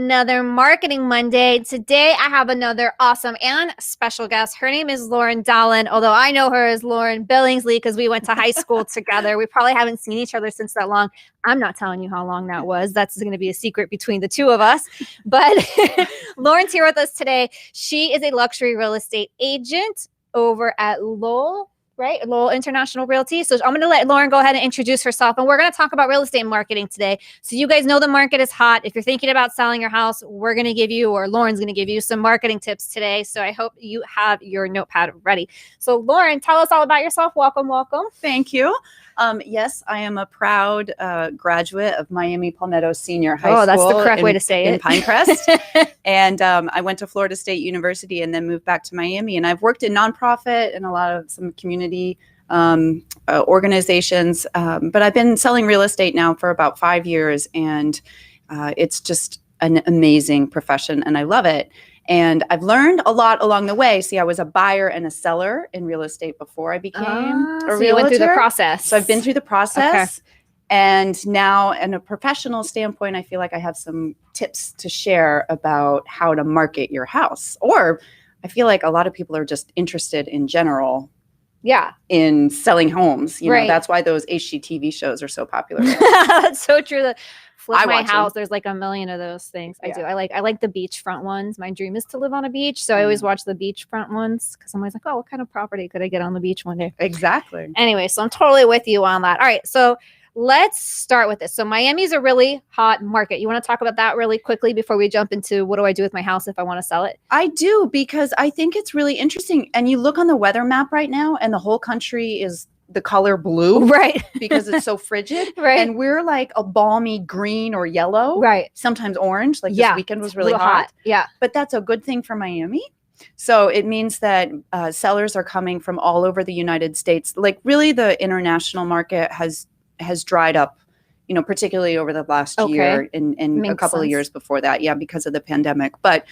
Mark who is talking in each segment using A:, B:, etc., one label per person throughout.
A: another Marketing Monday. Today, I have another awesome and special guest. Her name is Dowlen, although I know her as Lauren Billingsley because we went to high school together. We probably haven't seen each other since that long. I'm not telling you how long that was. That's going to be a secret between the two of us. But Lauren's here with us today. She is a luxury real estate agent over at Lowell. Right? Lowell International Realty. So I'm going to let Lauren go ahead and introduce herself. And we're going to talk about real estate marketing today. So you guys know the market is hot. If you're thinking about selling your house, we're going to give you, or Lauren's going to give you some marketing tips today. So I hope you have your notepad ready. So Lauren, tell us all about yourself. Welcome, welcome.
B: Thank you. Yes, I am a proud graduate of Miami Palmetto Senior High School.
A: Oh, that's the correct way to say it.
B: In Pinecrest. And I went to Florida State University and then moved back to Miami. And I've worked in nonprofit and a lot of some community organizations. But I've been selling real estate now for about 5 years. And it's just an amazing profession and I love it. And I've learned a lot along the way. See, I was a buyer and a seller in real estate before I became a realtor.
A: You went through the process.
B: So I've been through the process. Okay. And now in a professional standpoint, I feel like I have some tips to share about how to market your house. Or I feel like a lot of people are just interested in general in selling homes. You know, that's why those HGTV shows are so popular.
A: That's so true. Flip my house.
B: Them.
A: There's like a million of those things. I do. I like the beachfront ones. My dream is to live on a beach. So I always watch the beachfront ones because I'm always like, oh, what kind of property could I get on the beach one day?
B: Exactly.
A: Anyway, so I'm totally with you on that. All right. So let's start with this. So Miami's a really hot market. You want to talk about that really quickly before we jump into what do I do with my house if I want to sell it?
B: I do, because I think it's really interesting. And you look on the weather map right now and the whole country is the color blue,
A: right?
B: Because it's so frigid,
A: right?
B: And we're like a balmy green or yellow,
A: right?
B: Sometimes orange. Like this weekend was really hot.
A: Yeah,
B: but that's a good thing for Miami. So it means that sellers are coming from all over the United States. Like really, the international market has dried up, you know, particularly over the last year and a couple of years before that. Yeah, because of the pandemic. But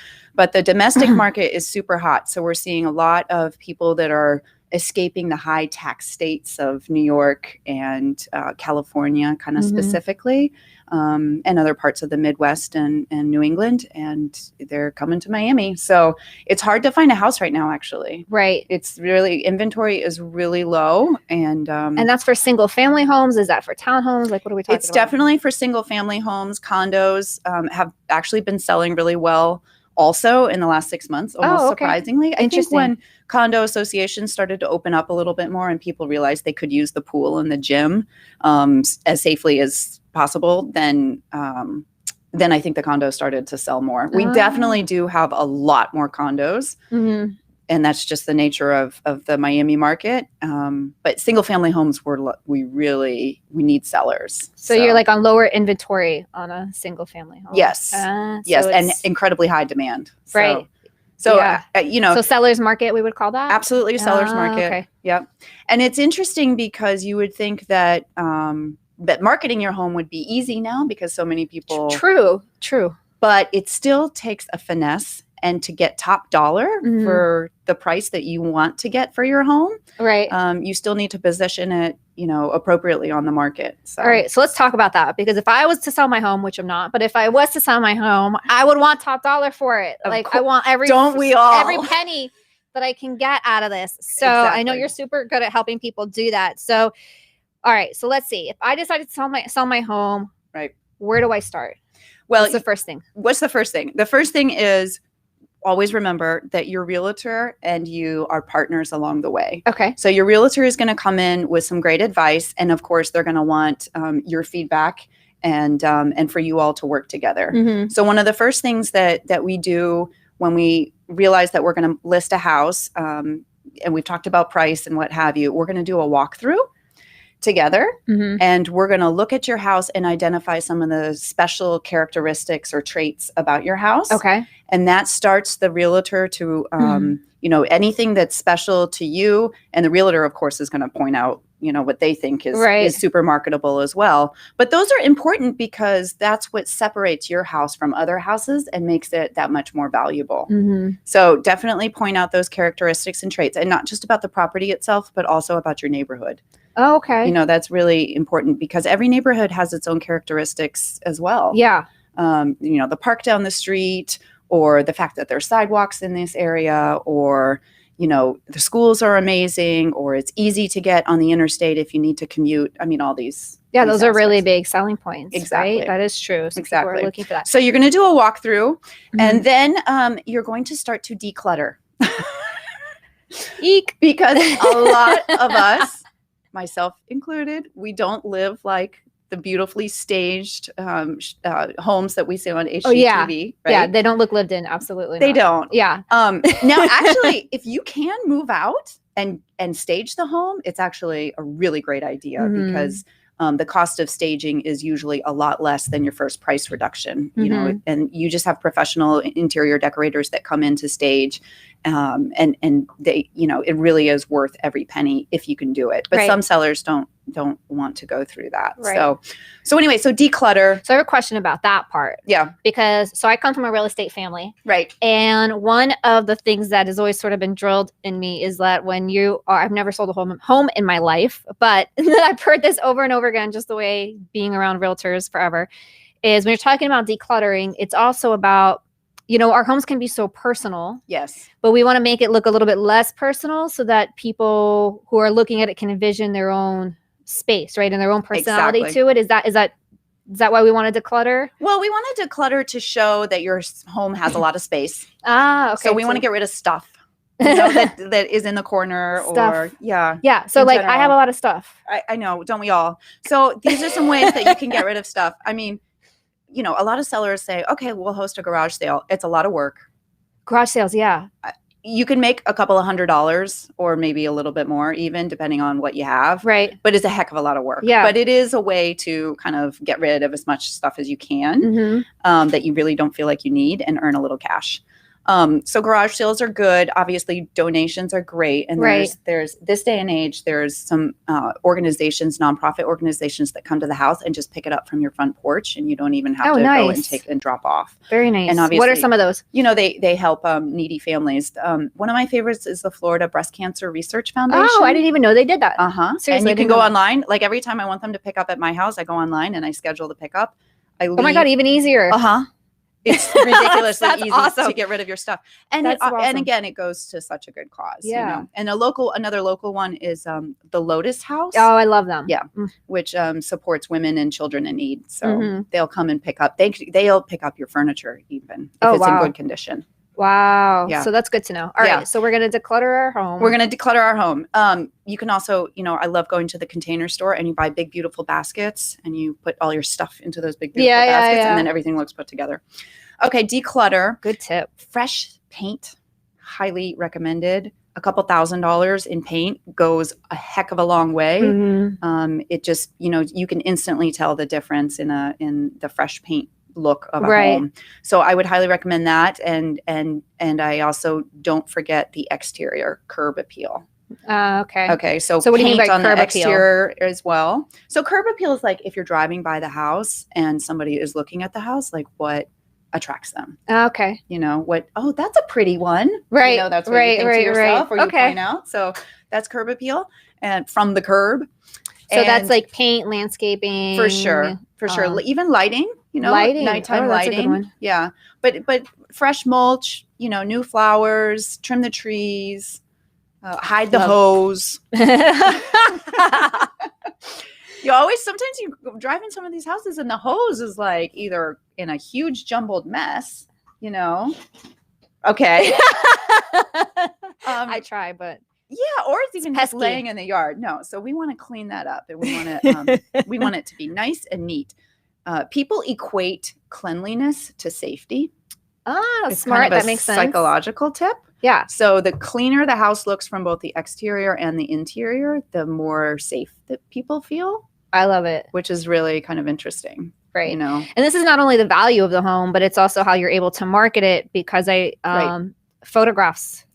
B: the domestic market is super hot. So we're seeing a lot of people that are escaping the high tax states of New York and California, kind of specifically, and other parts of the Midwest and New England, and they're coming to Miami. So it's hard to find a house right now, actually.
A: Right.
B: It's really, inventory is really low. And
A: that's for single family homes? Is that for townhomes? Like, what are we talking about?
B: It's definitely for single family homes. Condos have actually been selling really well also in the last 6 months, almost surprisingly. I think when condo associations started to open up a little bit more and people realized they could use the pool and the gym as safely as possible, then I think the condos started to sell more. We definitely do have a lot more condos. Mm-hmm. And that's just the nature of the Miami market. But single family homes, we need sellers.
A: So you're like on lower inventory on a single family home.
B: Yes. Yes. And incredibly high demand.
A: Right.
B: So,
A: so seller's market, we would call that?
B: Absolutely. Seller's market.
A: Okay.
B: Yep. And it's interesting because you would think that marketing your home would be easy now because so many people.
A: True.
B: But it still takes a finesse and to get top dollar for the price that you want to get for your home,
A: right?
B: You still need to position it, appropriately on the market. So.
A: All right, so let's talk about that, because if I was to sell my home, which I'm not, but if I was to sell my home, I would want top dollar for it. I want every penny that I can get out of this. So I know you're super good at helping people do that. So, all right, so let's see. If I decided to sell my home,
B: right?
A: Where do I start?
B: Well,
A: what's the first thing?
B: What's the first thing? The first thing is, always remember that your realtor and you are partners along the way.
A: Okay.
B: So your realtor is going to come in with some great advice. And of course, they're going to want your feedback and for you all to work together. Mm-hmm. So one of the first things that we do when we realize that we're going to list a house, and we've talked about price and what have you, we're going to do a walkthrough together. Mm-hmm. And we're going to look at your house and identify some of the special characteristics or traits about your house.
A: Okay.
B: And that starts the realtor to, anything that's special to you. And the realtor, of course, is going to point out, what they think is super marketable as well. But those are important because that's what separates your house from other houses and makes it that much more valuable. Mm-hmm. So definitely point out those characteristics and traits, and not just about the property itself, but also about your neighborhood.
A: Oh, okay.
B: That's really important because every neighborhood has its own characteristics as well.
A: Yeah.
B: the park down the street, or the fact that there's sidewalks in this area, or the schools are amazing, or it's easy to get on the interstate if you need to commute. I mean, all these.
A: Yeah,
B: these
A: those are really
B: aspects.
A: big selling points.
B: Exactly.
A: Right? That is true. So people are looking for that.
B: So you're going to do a walkthrough,
A: Mhm.
B: and then you're going to start to declutter.
A: Eek.
B: Because a lot of us, myself included, we don't live like the beautifully staged homes that we see on HGTV.
A: Oh, yeah.
B: Right?
A: Yeah, they don't look lived in. Absolutely
B: They
A: not.
B: don't.
A: Yeah.
B: Now, actually, if you can move out and stage the home, it's actually a really great idea
A: Mhm.
B: because the cost of staging is usually a lot less than your first price reduction, and you just have professional interior decorators that come in to stage, and they, it really is worth every penny if you can do it. But
A: Right.
B: some sellers don't want to go through that.
A: Right.
B: So anyway, so declutter.
A: So I have a question about that part.
B: Yeah.
A: Because I come from a real estate family.
B: Right.
A: And one of the things that has always sort of been drilled in me is that I've never sold a home in my life, but I've heard this over and over again, just the way being around realtors forever, is when you're talking about decluttering, it's also about, our homes can be so personal.
B: Yes.
A: But we want to make it look a little bit less personal so that people who are looking at it can envision their own space, right? And their own personality to it. Is that why we want to declutter?
B: Well, we want to declutter to show that your home has a lot of space.
A: Okay.
B: So we want to get rid of stuff that is in the corner
A: Stuff.
B: or yeah.
A: Yeah. So
B: in
A: I have
B: general.
A: a lot of stuff.
B: I know, don't we all? So these are some ways that you can get rid of stuff. I mean, a lot of sellers say, okay, we'll host a garage sale. It's a lot of work.
A: Garage sales. Yeah.
B: You can make a couple of $100 or maybe a little bit more, even depending on what you have.
A: Right.
B: But it's a heck of a lot of work.
A: Yeah.
B: But it is a way to kind of get rid of as much stuff as you can
A: Mm-hmm.
B: that you really don't feel like you need and earn a little cash. So garage sales are good. Obviously, donations are great. And there's this day and age, there's some nonprofit organizations that come to the house and just pick it up from your front porch, and you don't even have to go and take and drop off.
A: Very nice.
B: And obviously,
A: what are some of those?
B: They help needy families. One of my favorites is the Florida Breast Cancer Research Foundation.
A: Oh, I didn't even know they did that.
B: Seriously, and you can go online. Like every time I want them to pick up at my house, I go online and I schedule the pickup.
A: Oh my God, even easier.
B: It's ridiculously easy
A: awesome.
B: to get rid of your stuff. And
A: awesome.
B: And again, it goes to such a good cause.
A: Yeah.
B: And another local one is the Lotus House.
A: Oh, I love them.
B: Yeah. Which supports women and children in need. So they'll come and pick up. They'll pick up your furniture even if it's in good condition.
A: Wow.
B: Yeah.
A: So that's good to know. All right. So we're going to declutter our home.
B: We're going to declutter our home. You can also, I love going to the Container Store and you buy big, beautiful baskets and you put all your stuff into those big, beautiful baskets and then everything looks put together. Okay. Declutter.
A: Good tip.
B: Fresh paint. Highly recommended. A couple $1,000s in paint goes a heck of a long way. It just, you can instantly tell the difference in the fresh paint look of a home. So I would highly recommend that. And I also don't forget the exterior curb appeal.
A: Okay.
B: Okay. So
A: what do you mean by
B: on
A: curb
B: the
A: appeal?
B: exterior as well. So curb appeal is like if you're driving by the house and somebody is looking at the house, like what attracts them.
A: Okay.
B: That's a pretty one.
A: Right.
B: That's what you think to yourself or you
A: Okay.
B: point out. So that's curb appeal and from the curb.
A: So that's like paint, landscaping.
B: For sure. Even lighting,
A: lighting.
B: nighttime
A: that's a good
B: lighting.
A: one.
B: Yeah. But fresh mulch, new flowers, trim the trees, hide the hose. Sometimes you drive in some of these houses and the hose is like either in a huge jumbled mess, Okay.
A: I try, but
B: or it's even just
A: pesky.
B: laying in the yard. No, so we want to clean that up and we want it to be nice and neat. People equate cleanliness to safety. It's
A: smart.
B: Kind of
A: that makes sense.
B: Psychological tip.
A: Yeah.
B: So the cleaner the house looks from both the exterior and the interior, the more safe that people feel.
A: I love it.
B: Which is really kind of interesting.
A: Right.
B: And
A: this is not only the value of the home, but it's also how you're able to market it because photographs.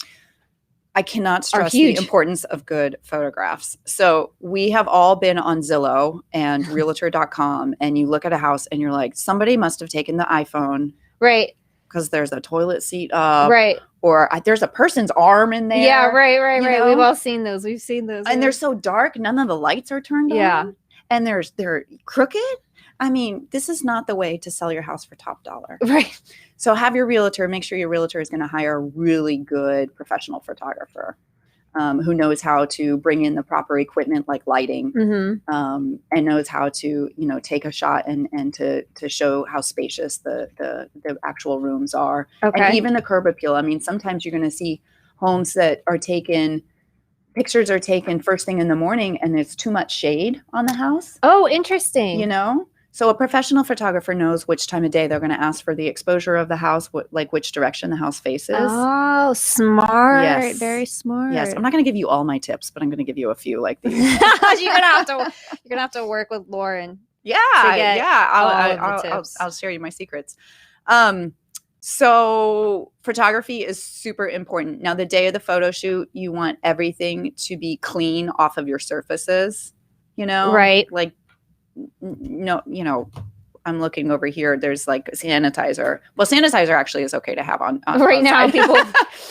B: I cannot stress the importance of good photographs. So we have all been on Zillow and Realtor.com and you look at a house and you're like, somebody must have taken the iPhone.
A: Right.
B: Because there's a toilet seat up.
A: Right.
B: Or there's a person's arm in there.
A: Yeah, right. We've all seen those. We've seen those.
B: And they're so dark. None of the lights are turned on.
A: Yeah.
B: And they're crooked. I mean, this is not the way to sell your house for top dollar.
A: Right.
B: So have your realtor, make sure your realtor is going to hire a really good professional photographer who knows how to bring in the proper equipment like lighting and knows how to, take a shot and to show how spacious the actual rooms are.
A: Okay.
B: And even the curb appeal. I mean, sometimes you're going to see homes that are pictures are taken first thing in the morning and there's too much shade on the house.
A: Oh, interesting.
B: So a professional photographer knows which time of day they're going to ask for the exposure of the house, which direction the house faces.
A: Oh, smart.
B: Yes.
A: Very smart.
B: Yes. I'm not going to give you all my tips, but I'm going to give you a few like these.
A: You're gonna have to work with Lauren.
B: Yeah. I'll share you my secrets. So photography is super important. Now, the day of the photo shoot, you want everything to be clean off of your surfaces,
A: Right.
B: Like, I'm looking over here. There's like sanitizer. Well, sanitizer actually is okay to have on
A: right now.
B: outside.
A: People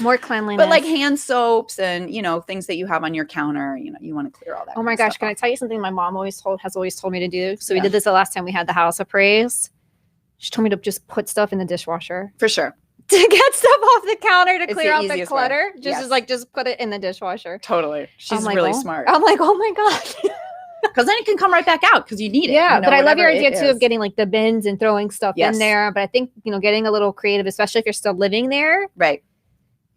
A: more cleanliness,
B: but like hand soaps and things that you have on your counter. You want to clear all that.
A: Oh my gosh! Can I tell you something? My mom has always told me to do. So we did this the last time we had the house appraised. She told me to just put stuff in the dishwasher
B: for sure
A: to get stuff off the counter to clear out the clutter.
B: Way.
A: Just put it in the dishwasher.
B: Totally, she's really smart.
A: I'm like, oh my god.
B: Because then it can come right back out because you need it.
A: Yeah, but I love your idea too of getting like the bins and throwing stuff in there. But I think getting a little creative, especially if you're still living there.
B: Right.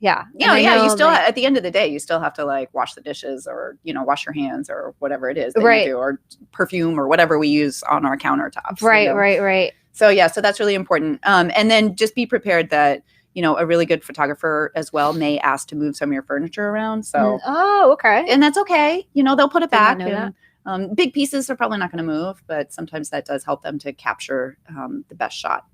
A: Yeah.
B: You still at the end of the day, you still have to like wash the dishes or wash your hands or whatever it is that you do, or perfume or whatever we use on our countertops.
A: Right.
B: So so that's really important. And then just be prepared that a really good photographer as well may ask to move some of your furniture around. So
A: okay,
B: and that's okay. They'll put it back.
A: That.
B: Big pieces are probably not going to move, but sometimes that does help them to capture the best shot.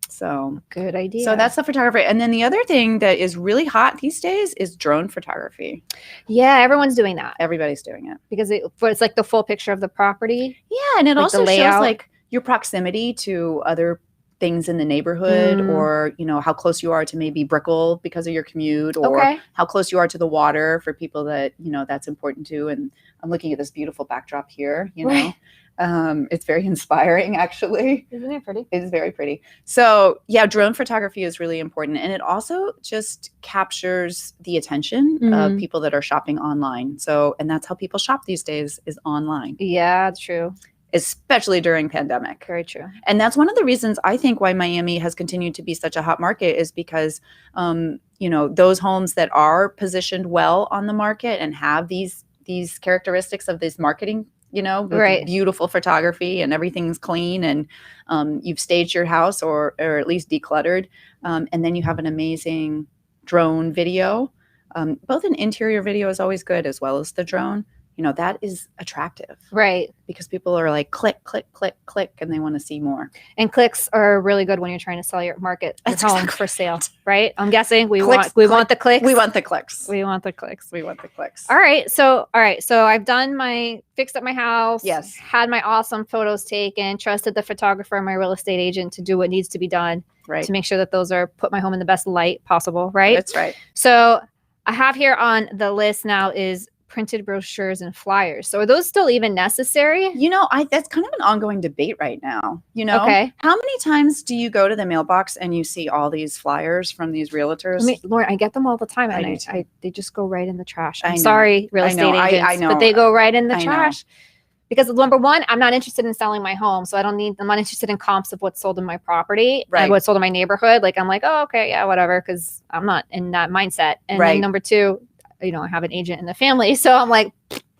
B: So
A: good idea.
B: So that's the photography. And then the other thing that is really hot these days is drone photography.
A: Yeah, everyone's doing that.
B: Everybody's doing it
A: because it's like the full picture of the property.
B: Yeah, and it also shows like your proximity to other things in the neighborhood or how close you are to maybe Brickell because of your commute or how close you are to the water for people that that's important to. And I'm looking at this beautiful backdrop here, it's very inspiring actually.
A: Isn't it pretty?
B: It is very pretty. So yeah, drone photography is really important, and it also just captures the attention of people that are shopping online. So, and that's how people shop these days, is online.
A: Yeah, true.
B: Especially during pandemic.
A: Very true.
B: And that's one of the reasons I think why Miami has continued to be such a hot market is because, those homes that are positioned well on the market and have these characteristics of this marketing, with beautiful photography and everything's clean and you've staged your house or at least decluttered. And then you have an amazing drone video. Both an interior video is always good as well as the drone. That is attractive.
A: Right.
B: Because people are like, click, click, click, click, and they want to see more.
A: And clicks are really good when you're trying to sell your home for sale, right? I'm guessing we want the clicks.
B: We want the clicks.
A: We want the clicks.
B: We want the clicks.
A: All right. So I've fixed up my house.
B: Yes.
A: Had my awesome photos taken, trusted the photographer and my real estate agent to do what needs to be done.
B: Right.
A: To make sure that those put my home in the best light possible. Right.
B: That's right.
A: So I have here on the list now is printed brochures and flyers. So are those still even necessary?
B: That's kind of an ongoing debate right now.
A: Okay.
B: How many times do you go to the mailbox and you see all these flyers from these realtors?
A: Lauren, I get them all the time, and they just go right in the trash. I'm sorry, real estate agents,
B: I know,
A: but they go right in the trash. Because number one, I'm not interested in selling my home, so I'm not interested in comps of what's sold in my property and what's sold in my neighborhood. Like I'm like, oh, okay, yeah, whatever, because I'm not in that mindset. And then number two, I have an agent in the family. So I'm like,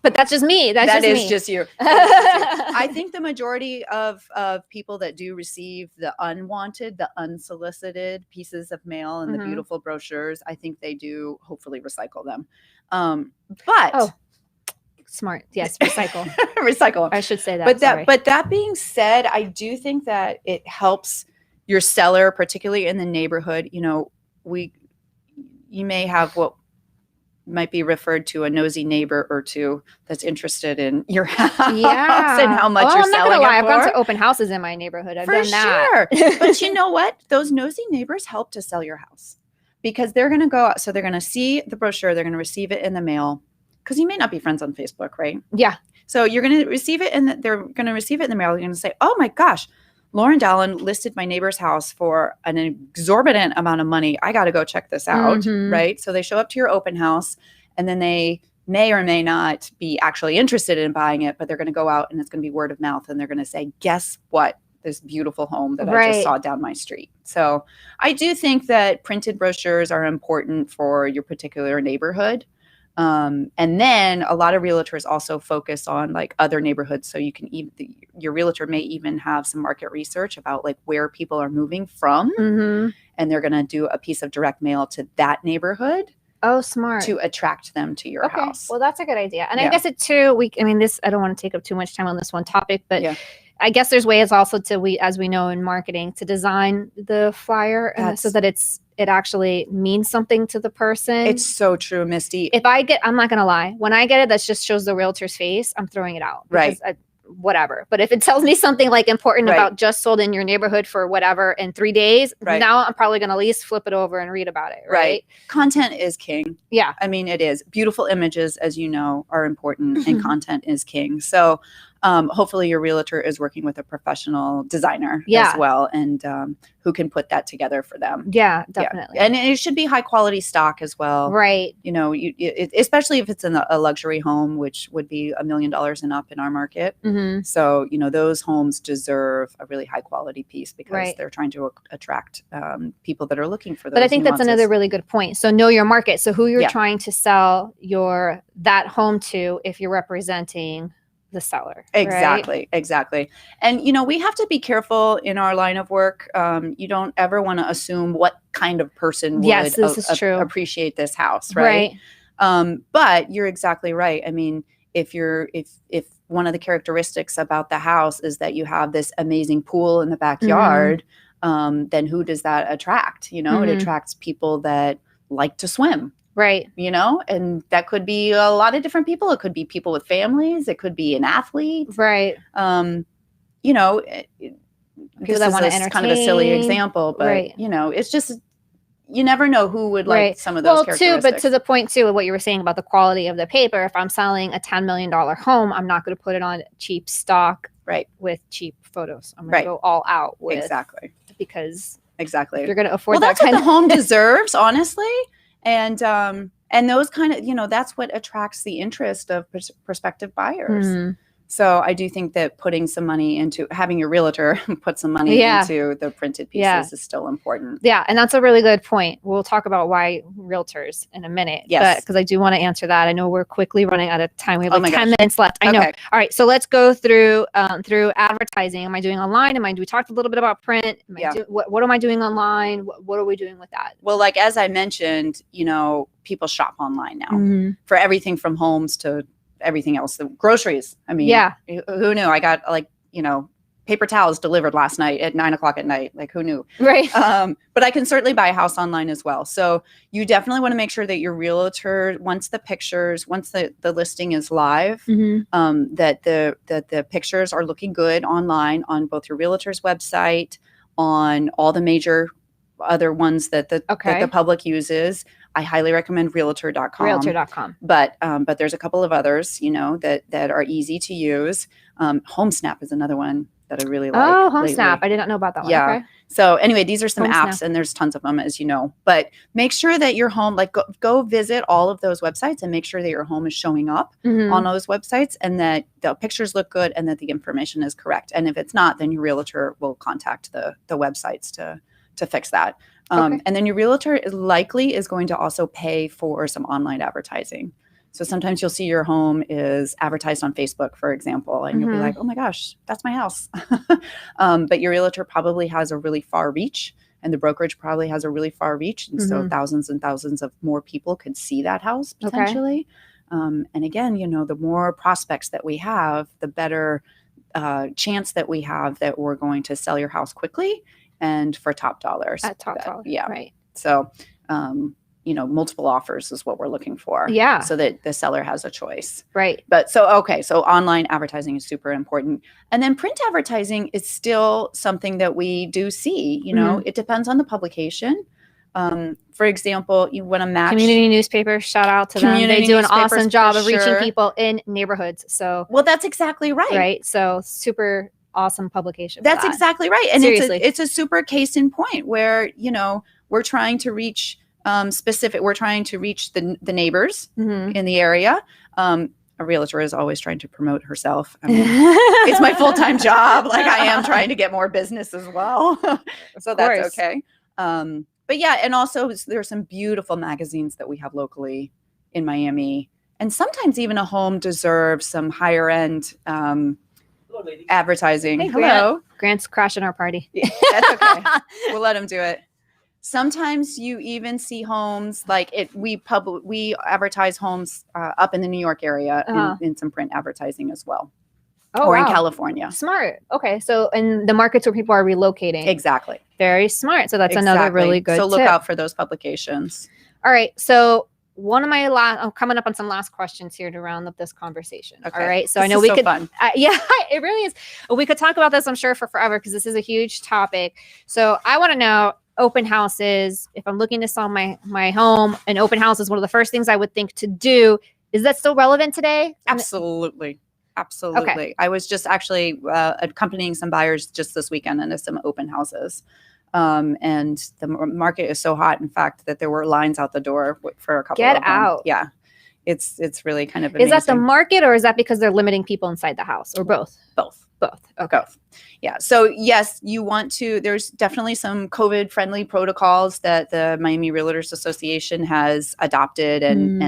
A: but that's just me. That is
B: just you. I think the majority of people that do receive the unwanted, the unsolicited pieces of mail and the beautiful brochures, I think they do hopefully recycle them.
A: Smart. Yes. Recycle.
B: Recycle.
A: I should say that.
B: But that being said, I do think that it helps your seller, particularly in the neighborhood. You may have what might be referred to a nosy neighbor or two that's interested in your house and how much you're selling it for. I'm not gonna lie,
A: I've gone to open houses in my neighborhood. I've done that.
B: Sure. But you know what? Those nosy neighbors help to sell your house because they're going to go out. So they're going to see the brochure. They're going to receive it in the mail because you may not be friends on Facebook, right?
A: Yeah.
B: So you're going to receive it, and they're going to receive it in the mail. You're going to say, "Oh my gosh, Lauren Dowlen listed my neighbor's house for an exorbitant amount of money. I got to go check this out." Right? So they show up to your open house, and then they may or may not be actually interested in buying it, but they're going to go out, and it's going to be word of mouth, and they're going to say, "Guess what? This beautiful home that I just saw down my street." So I do think that printed brochures are important for your particular neighborhood. And then a lot of realtors also focus on like other neighborhoods. So you can your realtor may even have some market research about like where people are moving from, and they're going to do a piece of direct mail to that neighborhood.
A: Oh, smart.
B: To attract them to your house.
A: Well, that's a good idea. And I guess it too, I don't want to take up too much time on this one topic, but I guess there's ways also as we know in marketing, to design the flyer so that it actually means something to the person.
B: It's so true, Misty.
A: I'm not going to lie. When I get it, that just shows the realtor's face, I'm throwing it out.
B: Right.
A: Whatever. But if it tells me something like important about just sold in your neighborhood for whatever in 3 days, now I'm probably going to at least flip it over and read about it. Right.
B: Content is king.
A: Yeah.
B: I mean, it is. Beautiful images, as you know, are important, and content is king. So hopefully your realtor is working with a professional designer as well, and who can put that together for them.
A: Yeah, definitely.
B: Yeah. And it should be high quality stock as well.
A: Right.
B: You know, especially if it's in a luxury home, which would be $1 million and up in our market. So, you know, those homes deserve a really high quality piece because they're trying to attract people that are looking for those.
A: But I think that's another really good point. So know your market. So who you're trying to sell that home to, if you're representing the seller.
B: Exactly. And, you know, we have to be careful in our line of work. You don't ever want to assume what kind of person would appreciate this house. Right. But you're exactly right. I mean, if one of the characteristics about the house is that you have this amazing pool in the backyard, then who does that attract? You know, it attracts people that like to swim.
A: Right.
B: You know, and that could be a lot of different people. It could be people with families. It could be an athlete.
A: Right.
B: You know, this is kind of a silly example, but, you know, it's just, you never know who would like some of those characteristics.
A: But to the point, too, of what you were saying about the quality of the paper, if I'm selling a $10 million home, I'm not going to put it on cheap stock with cheap photos. I'm going to go all out with because you're going to afford
B: that's what the home deserves, honestly. And those kind of, you know, that's what attracts the interest of prospective buyers. So I do think that putting some money into having your realtor put some money into the printed pieces is still important.
A: Yeah. And that's a really good point. We'll talk about why realtors in a minute. Yes. Because I do want to answer that. I know we're quickly running out of time. We have 10 minutes left. I know. All right. So let's go through advertising. Am I doing online? We talked a little bit about print. What am I doing online? What are we doing with that?
B: Well, like, as I mentioned, you know, people shop online now for everything from homes to everything else. The groceries. I mean, who knew? I got paper towels delivered last night at 9:00 at night. Like, who knew? Right. But I can certainly buy a house online as well. So you definitely want to make sure that your realtor, once the listing is live, that the pictures are looking good online on both your realtor's website, on all the major other ones that the public uses. I highly recommend realtor.com. But there's a couple of others, you know, that are easy to use. HomeSnap is another one that I really like.
A: Oh, HomeSnap. I did not know about that one.
B: Yeah. Okay. So anyway, these are some apps, and there's tons of them, as you know. But make sure that your home, like, go visit all of those websites and make sure that your home is showing up on those websites, and that the pictures look good and that the information is correct. And if it's not, then your realtor will contact the websites to fix that. And then your realtor likely is going to also pay for some online advertising. So sometimes you'll see your home is advertised on Facebook, for example, and you'll be like, oh my gosh, that's my house. But your realtor probably has a really far reach, and the brokerage probably has a really far reach. And so thousands and thousands of more people could see that house potentially. And again, you know, the more prospects that we have, the better chance that we have that we're going to sell your house quickly and for top dollars.
A: At top dollar.
B: Yeah.
A: Right.
B: So, you know, multiple offers is what we're looking for.
A: Yeah.
B: So that the seller has a choice.
A: Right.
B: But so online advertising is super important. And then print advertising is still something that we do see. You know, it depends on the publication. For example, you want to match
A: community newspaper, shout out to them. They
B: Community
A: do an
B: newspapers
A: awesome
B: for
A: job of reaching
B: sure.
A: people in neighborhoods. So,
B: Well, that's exactly right.
A: right. So super awesome publication.
B: That's exactly right. And
A: Seriously.
B: it's a super case in point where, we're trying to reach we're trying to reach the neighbors in the area. A realtor is always trying to promote herself. I mean, it's my full-time job. Like I am trying to get more business as well. So that's okay. But yeah, and also there's some beautiful magazines that we have locally in Miami. And sometimes even a home deserves some higher end advertising.
A: Hey,
B: Hello.
A: Grant's crashing our party.
B: Yeah, that's okay. We'll let him do it. Sometimes you even see homes like it. We advertise homes up in the New York area in some print advertising as well, or in California.
A: Smart. Okay, so in the markets where people are relocating,
B: exactly.
A: Very smart. So that's another really good.
B: So look
A: tip.
B: out for those publications.
A: All right. So one of my I'm coming up on some last questions here to round up this conversation.
B: Okay.
A: All right. So
B: this
A: I know we could.
B: Fun.
A: Yeah, it really is. We could talk about this, I'm sure, for forever because this is a huge topic. So I want to know. Open houses. If I'm looking to sell my home, an open house is one of the first things I would think to do. Is that still relevant today?
B: Absolutely. Absolutely.
A: Okay.
B: I was just actually accompanying some buyers just this weekend into some open houses. And the market is so hot, in fact, that there were lines out the door for a couple of them.
A: Get out.
B: Yeah. It's really kind of amazing.
A: Is that the market or is that because they're limiting people inside the house or both?
B: Both.
A: Okay.
B: Both. Yeah. So yes, you want to, there's definitely some COVID friendly protocols that the Miami Realtors Association has adopted and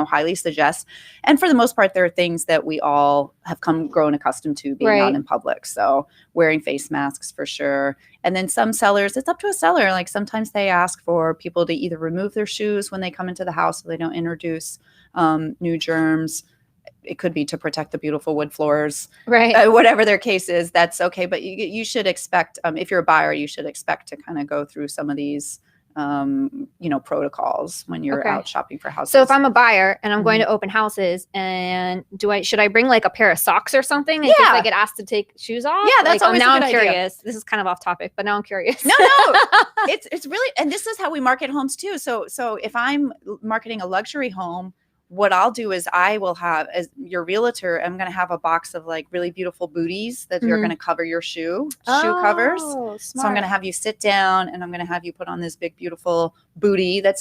B: highly suggests. And for the most part, there are things that we all have grown accustomed to being out in public. So wearing face masks for sure. And then some sellers, it's up to a seller. Like sometimes they ask for people to either remove their shoes when they come into the house so they don't introduce new germs. It could be to protect the beautiful wood floors,
A: right?
B: Whatever their case is, that's okay. But you should expect, if you're a buyer, you should expect to kind of go through some of these, protocols when you're out shopping for houses.
A: So if I'm a buyer and I'm going to open houses, and should I bring like a pair of socks or something in case I get asked to take shoes off?
B: Yeah, that's always
A: now
B: a good
A: I'm curious.
B: idea.
A: This is kind of off topic, but now I'm curious.
B: No, it's really, and this is how we market homes too. So if I'm marketing a luxury home, what I'll do is I will have, as your realtor, I'm going to have a box of like really beautiful booties that are going to cover your shoe covers.
A: Smart.
B: So I'm going to have you sit down and I'm going to have you put on this big, beautiful booty that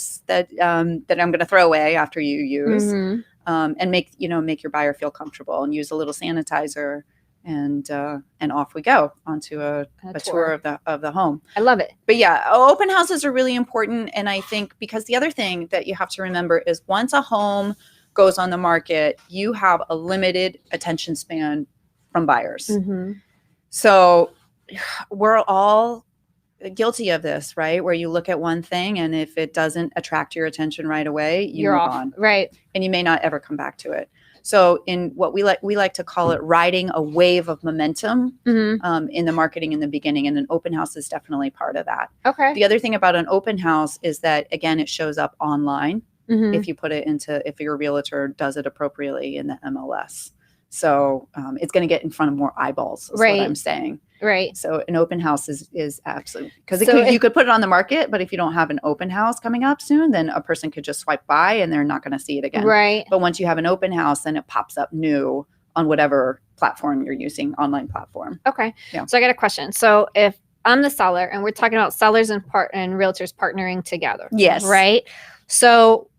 B: I'm going to throw away after you use, and make your buyer feel comfortable and use a little sanitizer. And off we go onto a tour of the home.
A: I love it.
B: But yeah, open houses are really important. And I think because the other thing that you have to remember is once a home goes on the market, you have a limited attention span from buyers. So we're all guilty of this, right? Where you look at one thing and if it doesn't attract your attention right away, you're move
A: off.
B: on.
A: Right.
B: And you may not ever come back to it. So in what we like to call it riding a wave of momentum in the marketing in the beginning, and an open house is definitely part of that.
A: Okay.
B: The other thing about an open house is that, again, it shows up online if you put it if your realtor does it appropriately in the MLS. So it's going to get in front of more eyeballs is what I'm saying.
A: Right.
B: So an open house is absolutely, because you could put it on the market, but if you don't have an open house coming up soon, then a person could just swipe by and they're not going to see it again.
A: Right.
B: But once you have an open house, then it pops up new on whatever platform you're using, online platform.
A: Okay.
B: Yeah.
A: So I got a question. So if I'm the seller and we're talking about sellers and realtors partnering together.
B: Yes.
A: Right. So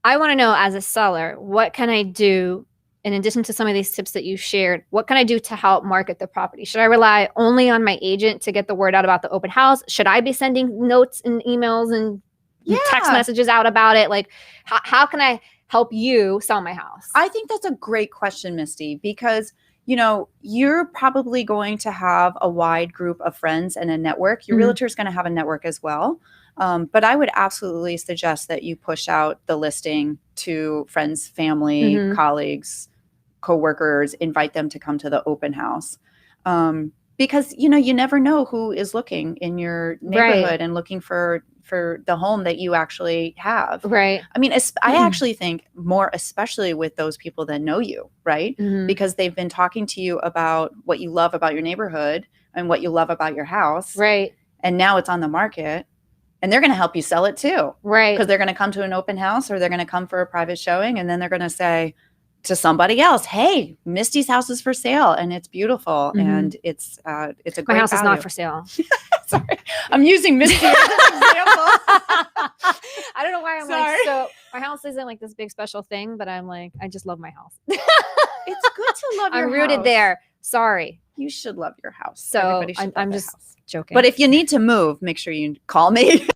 A: I want to know, as a seller, what can I do in addition to some of these tips that you shared? What can I do to help market the property? Should I rely only on my agent to get the word out about the open house? Should I be sending notes and emails and text messages out about it? Like, how can I help you sell my house?
B: I think that's a great question, Misty, because you're probably going to have a wide group of friends and a network. Your realtor is going to have a network as well. But I would absolutely suggest that you push out the listing to friends, family, colleagues, coworkers, invite them to come to the open house. Because, you never know who is looking in your neighborhood and looking for the home that you actually have. Right. I mean, I actually think more, especially with those people that know you, right? Because they've been talking to you about what you love about your neighborhood and what you love about your house.
A: Right.
B: And now it's on the market. And they're going to help you sell it too.
A: Right.
B: Because they're going to come to an open house or they're going to come for a private showing. And then they're going to say to somebody else, hey, Misty's house is for sale and it's beautiful. And it's a great
A: My house is
B: value.
A: not for sale.
B: Sorry. I'm using Misty as an example.
A: I don't know why I'm
B: Sorry.
A: like, so my house isn't like this big special thing, but I'm like, I just love my house.
B: It's good to love your
A: I'm rooted
B: house.
A: there. Sorry.
B: You should love your house.
A: So
B: Everybody should
A: I'm
B: love their
A: just
B: house.
A: joking.
B: But if you need to move, make sure you call me.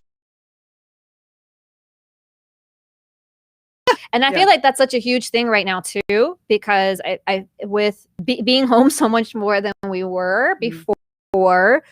A: And I feel like that's such a huge thing right now too, because I with being home so much more than we were before,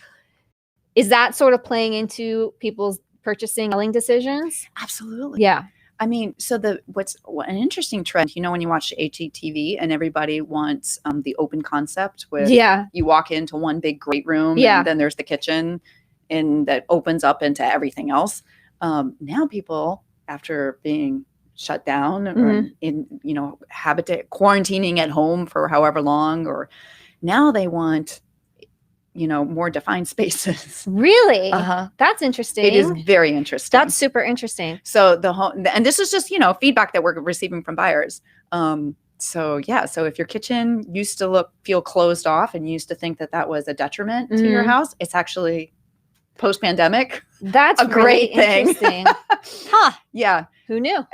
A: is that sort of playing into people's purchasing, selling decisions?
B: Absolutely.
A: Yeah.
B: I mean, so what's an interesting trend, when you watch HGTV and everybody wants the open concept with you walk into one big great room and then there's the kitchen and that opens up into everything else. Now people, after being shut down or in, quarantining at home for however long, or now they want, more defined spaces.
A: Really? That's interesting.
B: It is very interesting.
A: That's super interesting.
B: So and this is just, feedback that we're receiving from buyers. So if your kitchen used to feel closed off and you used to think that was a detriment to your house, it's actually post-pandemic.
A: That's
B: a great thing.
A: Interesting. Huh.
B: Yeah.
A: Who knew?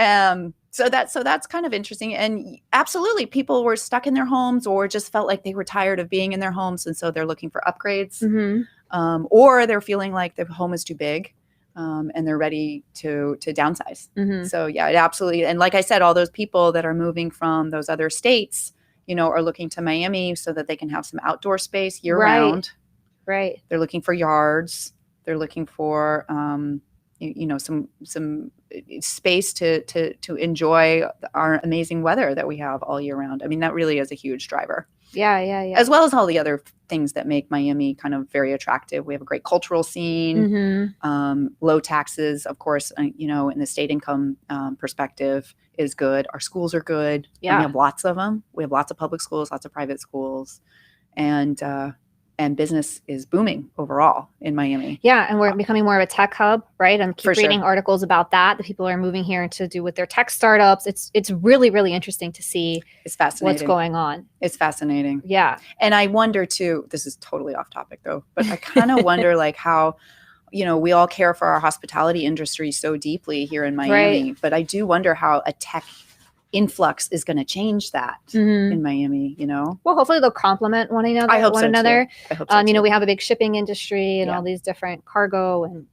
B: So that's kind of interesting. And absolutely, people were stuck in their homes or just felt like they were tired of being in their homes. And so they're looking for upgrades or they're feeling like the home is too big and they're ready to downsize. So it absolutely. And like I said, all those people that are moving from those other states, are looking to Miami so that they can have some outdoor space year round.
A: Right.
B: They're looking for yards. They're looking for, some space to enjoy our amazing weather that we have all year round. I mean, that really is a huge driver. Yeah. As well as all the other things that make Miami kind of very attractive. We have a great cultural scene, low taxes, of course, in the state income perspective is good. Our schools are good. Yeah. We have lots of them. We have lots of public schools, lots of private schools, and business is booming overall in Miami. Yeah, and we're becoming more of a tech hub, right? I'm keep reading articles about that. The people are moving here to do with their tech startups. It's really, really interesting to see what's going on. It's fascinating. Yeah. And I wonder too, this is totally off topic though, but I kind of wonder like how, we all care for our hospitality industry so deeply here in Miami, but I do wonder how a tech influx is going to change that in Miami, Well, hopefully they'll complement one another. I hope so too. I hope so too. We have a big shipping industry and all these different cargo and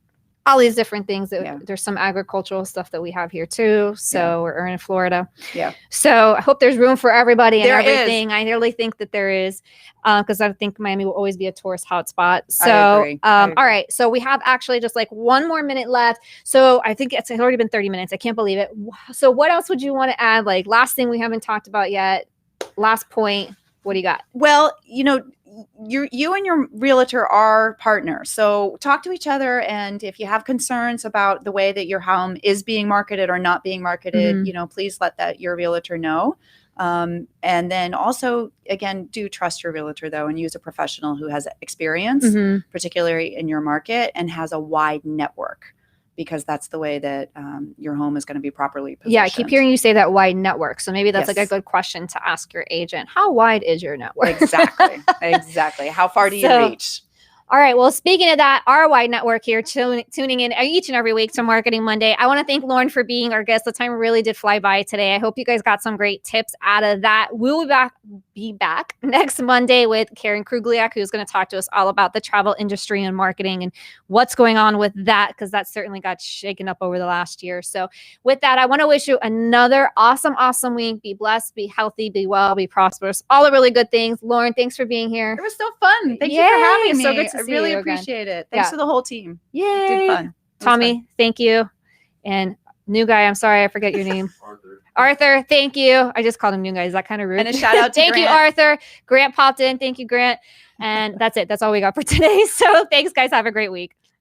B: all these different things. There's some agricultural stuff that we have here too. So we're in Florida. Yeah. So I hope there's room for everybody and everything. I really think that there is, because I think Miami will always be a tourist hotspot. So, I agree. All right. So we have actually just like one more minute left. So I think it's already been 30 minutes. I can't believe it. So what else would you want to add? Like last thing we haven't talked about yet, last point. What do you got? Well, you and your realtor are partners. So talk to each other. And if you have concerns about the way that your home is being marketed or not being marketed, please let your realtor know. And then also, again, do trust your realtor though, and use a professional who has experience, particularly in your market and has a wide network. Because that's the way that your home is going to be properly positioned. Yeah, I keep hearing you say that wide network. So maybe that's like a good question to ask your agent. How wide is your network? Exactly. How far do you reach? All right. Well, speaking of that, our wide network here tuning in each and every week to Marketing Monday. I want to thank Lauren for being our guest. The time really did fly by today. I hope you guys got some great tips out of that. We'll be back next Monday with Karen Krugliak, who's going to talk to us all about the travel industry and marketing and what's going on with that, because that certainly got shaken up over the last year. So with that, I want to wish you another awesome week. Be blessed, be healthy, be well, be prosperous. All the really good things. Lauren, thanks for being here. It was so fun. Thank you for having me. So good to see you. I really appreciate it. Thanks to the whole team. Yay. Did fun. Tommy, thank you. And new guy, I'm sorry, I forget your name. Arthur, thank you. I just called him new guy. Is that kind of rude? And a shout out to Thank you, Arthur. Grant popped in. Thank you, Grant. And that's it. That's all we got for today. So thanks, guys. Have a great week.